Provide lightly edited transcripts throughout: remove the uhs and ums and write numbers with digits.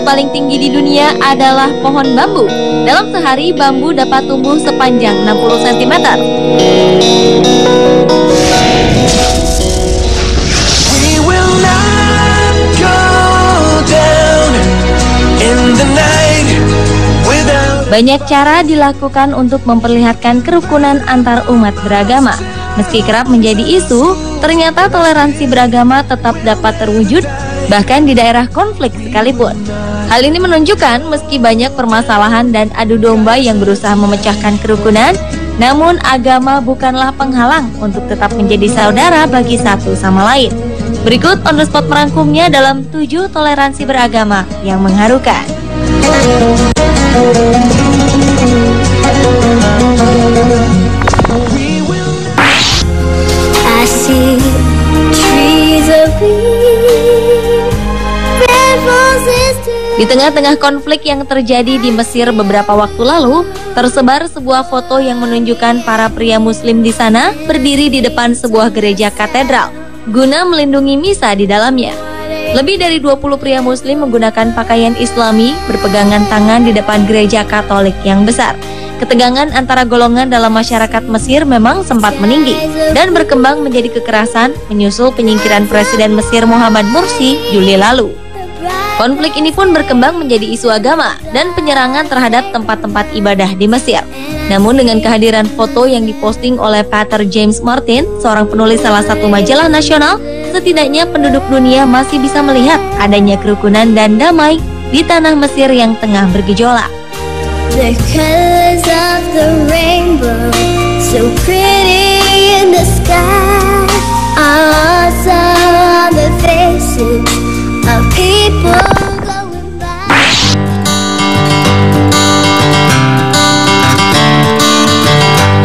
paling tinggi di dunia adalah pohon bambu. Dalam sehari, bambu dapat tumbuh sepanjang 60 cm. Banyak cara dilakukan untuk memperlihatkan kerukunan antar umat beragama. Meski kerap menjadi isu, ternyata toleransi beragama tetap dapat terwujud, bahkan di daerah konflik sekalipun. Hal ini menunjukkan meski banyak permasalahan dan adu domba yang berusaha memecahkan kerukunan, namun agama bukanlah penghalang untuk tetap menjadi saudara bagi satu sama lain. Berikut on the spot merangkumnya dalam 7 toleransi beragama yang mengharukan. Di tengah-tengah konflik yang terjadi di Mesir beberapa waktu lalu, tersebar sebuah foto yang menunjukkan para pria muslim di sana berdiri di depan sebuah gereja katedral guna melindungi misa di dalamnya. Lebih dari 20 pria muslim menggunakan pakaian Islami berpegangan tangan di depan gereja Katolik yang besar. Ketegangan antara golongan dalam masyarakat Mesir memang sempat meninggi dan berkembang menjadi kekerasan menyusul penyingkiran Presiden Mesir Mohamed Morsi Juli lalu. Konflik ini pun berkembang menjadi isu agama dan penyerangan terhadap tempat-tempat ibadah di Mesir. Namun dengan kehadiran foto yang diposting oleh Pater James Martin, seorang penulis salah satu majalah nasional, setidaknya penduduk dunia masih bisa melihat adanya kerukunan dan damai di tanah Mesir yang tengah bergejolak. The colors of the rainbow, so pretty in the sky, are also on the faces of people going by.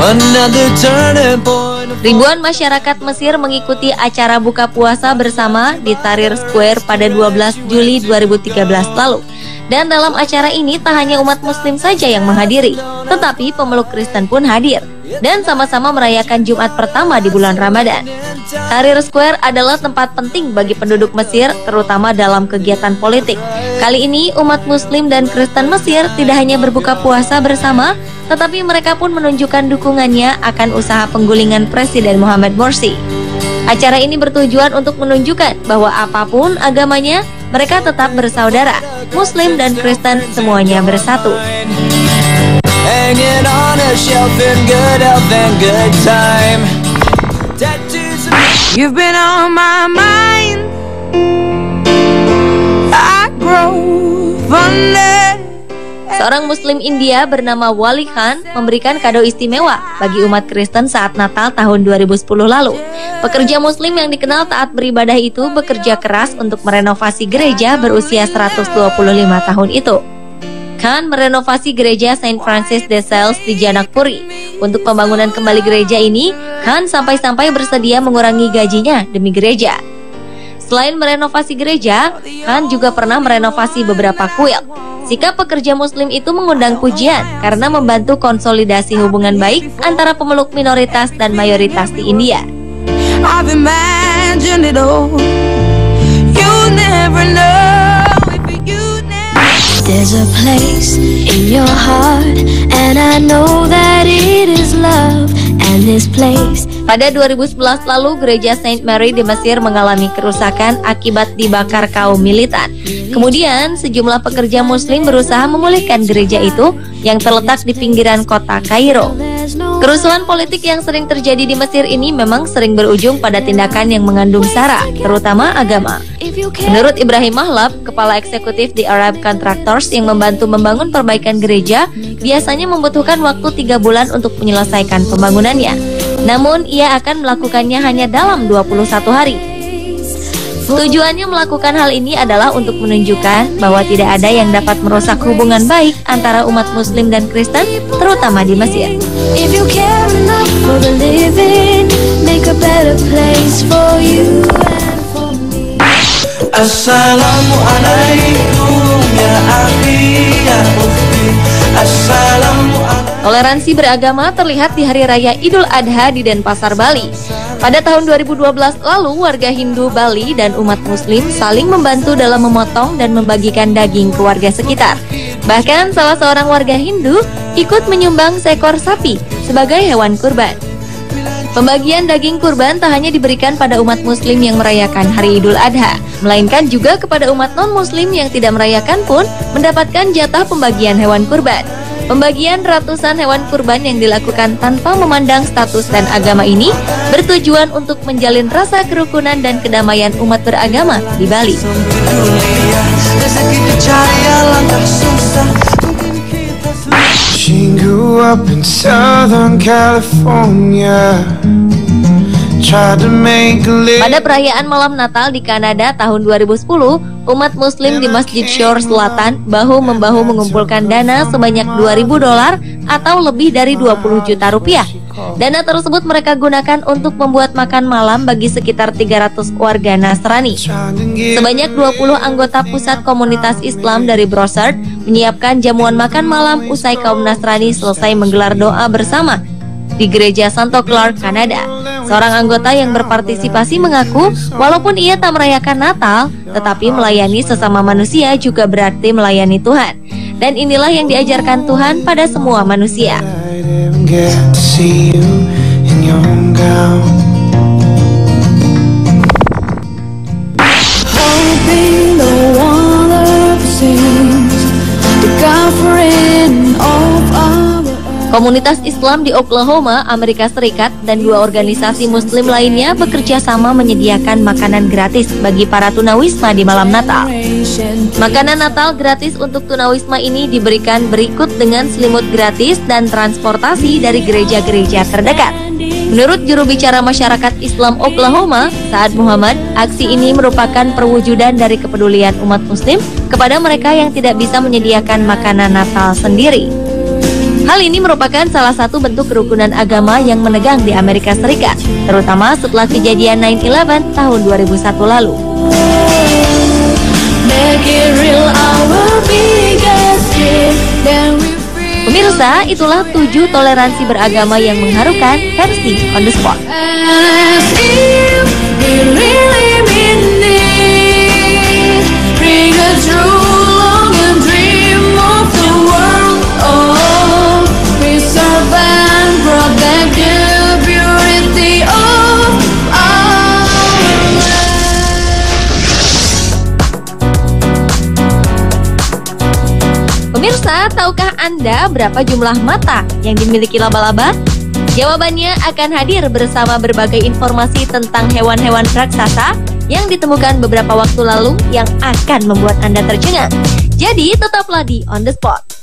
Another turning point. Ribuan masyarakat Mesir mengikuti acara buka puasa bersama di Tahrir Square pada 12 Juli 2013 lalu. Dan dalam acara ini tak hanya umat muslim saja yang menghadiri, tetapi pemeluk Kristen pun hadir dan sama-sama merayakan Jumat pertama di bulan Ramadan. Tahrir Square adalah tempat penting bagi penduduk Mesir, terutama dalam kegiatan politik. Kali ini umat muslim dan Kristen Mesir tidak hanya berbuka puasa bersama, tetapi mereka pun menunjukkan dukungannya akan usaha penggulingan Presiden Mohamed Morsi. Acara ini bertujuan untuk menunjukkan bahwa apapun agamanya, mereka tetap bersaudara. Muslim dan Kristen semuanya bersatu. You've been on my mind. I grow fonder. Seorang Muslim India bernama Wali Khan memberikan kado istimewa bagi umat Kristen saat Natal tahun 2010 lalu. Pekerja Muslim yang dikenal taat beribadah itu bekerja keras untuk merenovasi gereja berusia 125 tahun itu. Khan merenovasi gereja Saint Francis de Sales di Janakpuri. Untuk pembangunan kembali gereja ini, Khan sampai-sampai bersedia mengurangi gajinya demi gereja. Selain merenovasi gereja, Khan juga pernah merenovasi beberapa kuil. Sikap pekerja Muslim itu mengundang pujian karena membantu konsolidasi hubungan baik antara pemeluk minoritas dan mayoritas di India. I've imagined it all. You'll never know if you never. There's a place in your heart and I know that it is love and this place. Pada 2011 lalu, gereja Saint Mary di Mesir mengalami kerusakan akibat dibakar kaum militan. Kemudian, sejumlah pekerja Muslim berusaha memulihkan gereja itu yang terletak di pinggiran kota Kairo. Kerusuhan politik yang sering terjadi di Mesir ini memang sering berujung pada tindakan yang mengandung sara, terutama agama. Menurut Ibrahim Mahlab, kepala eksekutif di Arab Contractors yang membantu membangun perbaikan gereja, biasanya membutuhkan waktu 3 bulan untuk menyelesaikan pembangunannya. Namun, ia akan melakukannya hanya dalam 21 hari. Tujuannya melakukan hal ini adalah untuk menunjukkan bahwa tidak ada yang dapat merusak hubungan baik antara umat Muslim dan Kristen, terutama di Mesir. Assalamualaikum ya akhi ya ukhti. Assalamualaikum. Toleransi beragama terlihat di Hari Raya Idul Adha di Denpasar, Bali. Pada tahun 2012 lalu, warga Hindu Bali dan umat Muslim saling membantu dalam memotong dan membagikan daging ke warga sekitar. Bahkan salah seorang warga Hindu ikut menyumbang seekor sapi sebagai hewan kurban. Pembagian daging kurban tak hanya diberikan pada umat Muslim yang merayakan Hari Idul Adha, melainkan juga kepada umat non-Muslim yang tidak merayakan pun mendapatkan jatah pembagian hewan kurban. Pembagian ratusan hewan kurban yang dilakukan tanpa memandang status dan agama ini bertujuan untuk menjalin rasa kerukunan dan kedamaian umat beragama di Bali. She grew up in Southern California. Pada perayaan malam Natal di Kanada tahun 2010, umat Muslim di Masjid Shore Selatan bahu-membahu mengumpulkan dana sebanyak $2.000 atau lebih dari 20 juta rupiah. Dana tersebut mereka gunakan untuk membuat makan malam bagi sekitar 300 warga Nasrani. Sebanyak 20 anggota pusat komunitas Islam dari Brossard menyiapkan jamuan makan malam usai kaum Nasrani selesai menggelar doa bersama di Gereja Santo Clark, Kanada. Seorang anggota yang berpartisipasi mengaku, walaupun ia tak merayakan Natal, tetapi melayani sesama manusia juga berarti melayani Tuhan. Dan inilah yang diajarkan Tuhan pada semua manusia. Komunitas Islam di Oklahoma, Amerika Serikat, dan 2 organisasi Muslim lainnya bekerja sama menyediakan makanan gratis bagi para tunawisma di malam Natal. Makanan Natal gratis untuk tunawisma ini diberikan berikut dengan selimut gratis dan transportasi dari gereja-gereja terdekat. Menurut juru bicara masyarakat Islam Oklahoma, Saad Muhammad, aksi ini merupakan perwujudan dari kepedulian umat Muslim kepada mereka yang tidak bisa menyediakan makanan Natal sendiri. Hal ini merupakan salah satu bentuk kerukunan agama yang menegang di Amerika Serikat, terutama setelah kejadian 9/11 tahun 2001 lalu. Pemirsa, itulah 7 toleransi beragama yang mengharukan versi On The Spot. Pemirsa, tahukah Anda berapa jumlah mata yang dimiliki laba-laba? Jawabannya akan hadir bersama berbagai informasi tentang hewan-hewan raksasa yang ditemukan beberapa waktu lalu yang akan membuat Anda tercengang. Jadi tetaplah di On The Spot.